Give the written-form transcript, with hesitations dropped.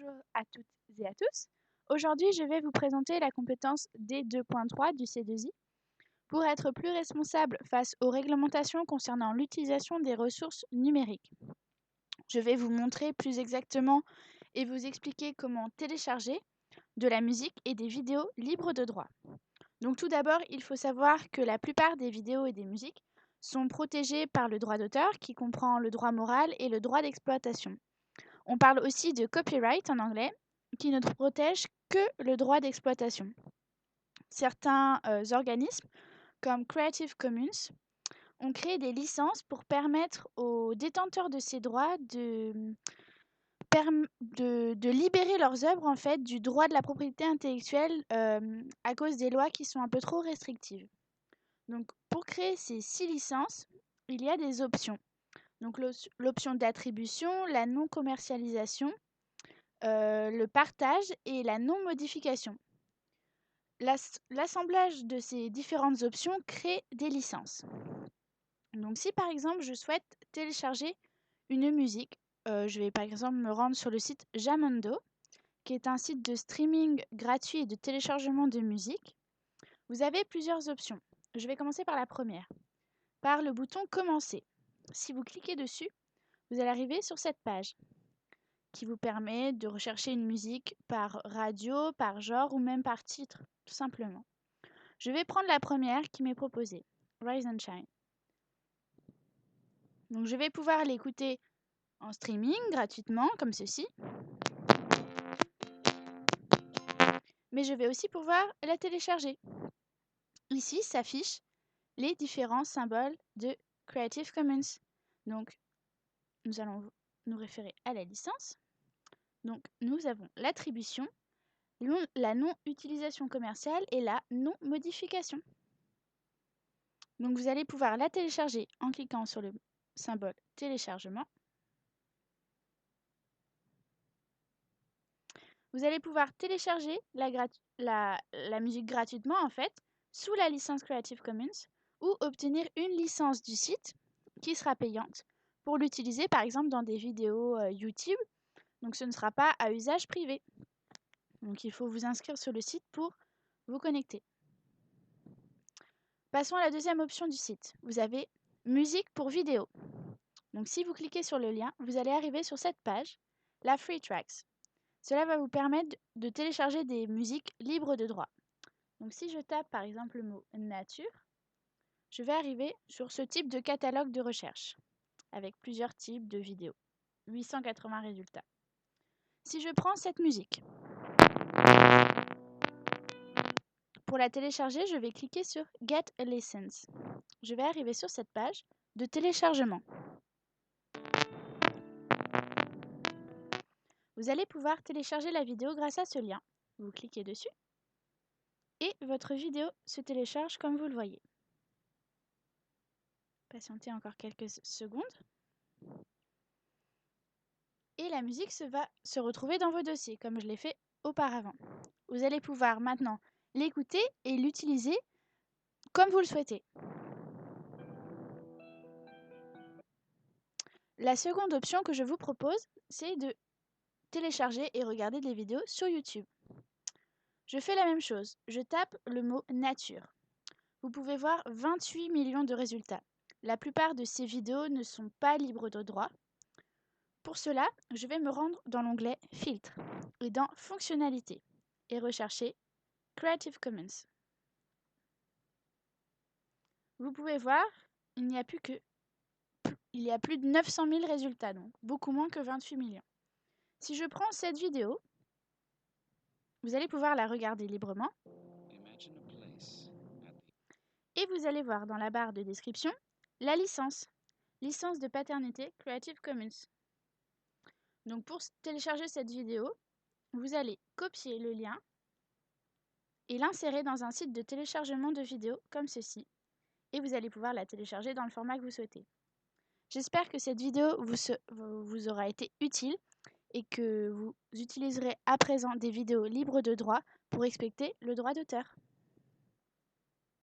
Bonjour à toutes et à tous. Aujourd'hui, je vais vous présenter la compétence D2.3 du C2I pour être plus responsable face aux réglementations concernant l'utilisation des ressources numériques. Je vais vous montrer plus exactement et vous expliquer comment télécharger de la musique et des vidéos libres de droit. Donc tout d'abord, il faut savoir que la plupart des vidéos et des musiques sont protégées par le droit d'auteur qui comprend le droit moral et le droit d'exploitation. On parle aussi de copyright en anglais, qui ne protège que le droit d'exploitation. Certains organismes, comme Creative Commons, ont créé des licences pour permettre aux détenteurs de ces droits de libérer leurs œuvres en fait, du droit de la propriété intellectuelle à cause des lois qui sont un peu trop restrictives. Donc, pour créer ces 6 licences, il y a des options. Donc, l'option d'attribution, la non-commercialisation, le partage et la non-modification. L'assemblage de ces différentes options crée des licences. Donc si par exemple je souhaite télécharger une musique, je vais par exemple me rendre sur le site Jamendo, qui est un site de streaming gratuit et de téléchargement de musique. Vous avez plusieurs options. Je vais commencer par la première, par le bouton Commencer. Si vous cliquez dessus, vous allez arriver sur cette page qui vous permet de rechercher une musique par radio, par genre ou même par titre, tout simplement. Je vais prendre la première qui m'est proposée, Rise and Shine. Donc je vais pouvoir l'écouter en streaming gratuitement, comme ceci. Mais je vais aussi pouvoir la télécharger. Ici s'affichent les différents symboles de Creative Commons. Donc nous allons nous référer à la licence. Donc nous avons l'attribution, la non-utilisation commerciale et la non-modification. Donc vous allez pouvoir la télécharger en cliquant sur le symbole téléchargement. Vous allez pouvoir télécharger la musique gratuitement en fait, sous la licence Creative Commons, ou obtenir une licence du site qui sera payante pour l'utiliser par exemple dans des vidéos YouTube. Donc ce ne sera pas à usage privé. Donc il faut vous inscrire sur le site pour vous connecter. Passons à la deuxième option du site. Vous avez musique pour vidéo. Donc si vous cliquez sur le lien, vous allez arriver sur cette page, la Free Tracks. Cela va vous permettre de télécharger des musiques libres de droit. Donc si je tape par exemple le mot nature, je vais arriver sur ce type de catalogue de recherche, avec plusieurs types de vidéos. 880 résultats. Si je prends cette musique, pour la télécharger, je vais cliquer sur Get a License. Je vais arriver sur cette page de téléchargement. Vous allez pouvoir télécharger la vidéo grâce à ce lien. Vous cliquez dessus et votre vidéo se télécharge comme vous le voyez. Patientez encore quelques secondes. Et la musique va se retrouver dans vos dossiers, comme je l'ai fait auparavant. Vous allez pouvoir maintenant l'écouter et l'utiliser comme vous le souhaitez. La seconde option que je vous propose, c'est de télécharger et regarder des vidéos sur YouTube. Je fais la même chose. Je tape le mot nature. Vous pouvez voir 28 millions de résultats. La plupart de ces vidéos ne sont pas libres de droit. Pour cela, je vais me rendre dans l'onglet Filtre et dans Fonctionnalités et rechercher Creative Commons. Vous pouvez voir, il y a plus de 900 000 résultats, donc beaucoup moins que 28 millions. Si je prends cette vidéo, vous allez pouvoir la regarder librement. Et vous allez voir dans la barre de description la licence de paternité Creative Commons. Donc pour télécharger cette vidéo, vous allez copier le lien et l'insérer dans un site de téléchargement de vidéos comme ceci. Et vous allez pouvoir la télécharger dans le format que vous souhaitez. J'espère que cette vidéo vous aura été utile et que vous utiliserez à présent des vidéos libres de droit pour respecter le droit d'auteur.